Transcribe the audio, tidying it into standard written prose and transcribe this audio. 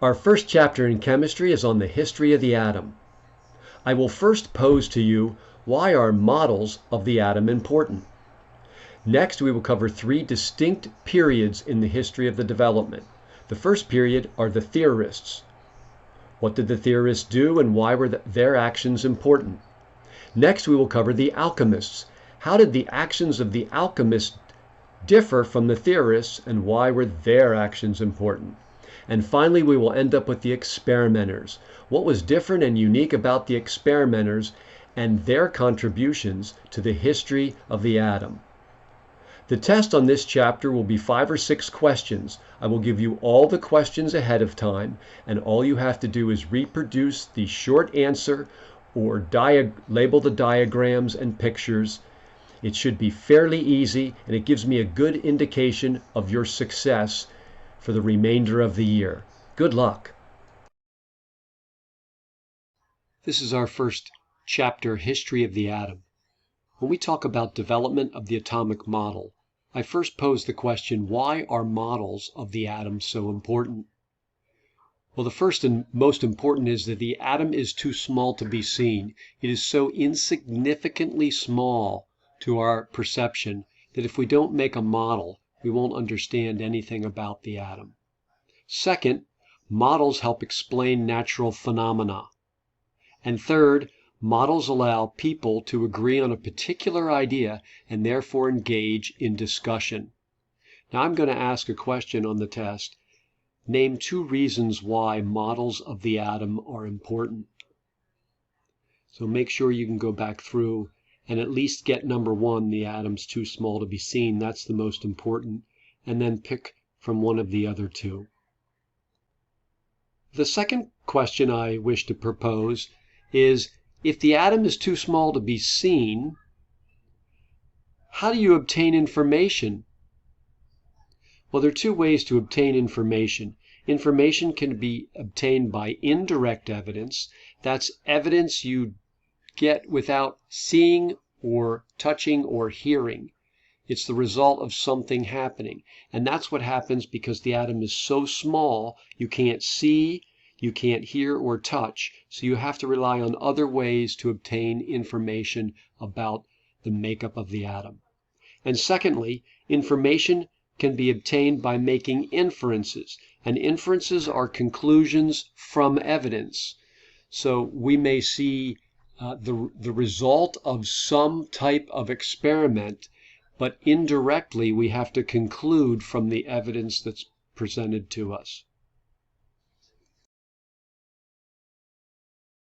Our first chapter in chemistry is on the history of the atom. I will first pose to you, why are models of the atom important? Next, we will cover three distinct periods in the history of the development. The first period are the theorists. What did the theorists do and why were their actions important? Next, we will cover the alchemists. How did the actions of the alchemists differ from the theorists and why were their actions important? And finally, we will end up with the experimenters. What was different and unique about the experimenters and their contributions to the history of the atom? The test on this chapter will be 5 or 6 questions. I will give you all the questions ahead of time, and all you have to do is reproduce the short answer or label the diagrams and pictures. It should be fairly easy, and it gives me a good indication of your success for the remainder of the year. Good luck. This is our first chapter, History of the Atom. When we talk about development of the atomic model, I first pose the question, why are models of the atom so important? Well, the first and most important is that the atom is too small to be seen. It is so insignificantly small to our perception that if we don't make a model, we won't understand anything about the atom. Second, models help explain natural phenomena. And third, models allow people to agree on a particular idea and therefore engage in discussion. Now I'm going to ask a question on the test. Name 2 reasons why models of the atom are important. So make sure you can go back through and at least get number 1, the atom's too small to be seen. That's the most important. And then pick from one of the other 2. The second question I wish to propose is, if the atom is too small to be seen, how do you obtain information? Well, there are 2 ways to obtain information. Information can be obtained by indirect evidence. That's evidence you get without seeing or touching or hearing. It's the result of something happening. And that's what happens because the atom is so small, you can't see, you can't hear or touch. So you have to rely on other ways to obtain information about the makeup of the atom. And secondly, information can be obtained by making inferences. And inferences are conclusions from evidence. So we may see the result of some type of experiment, but indirectly we have to conclude from the evidence that's presented to us.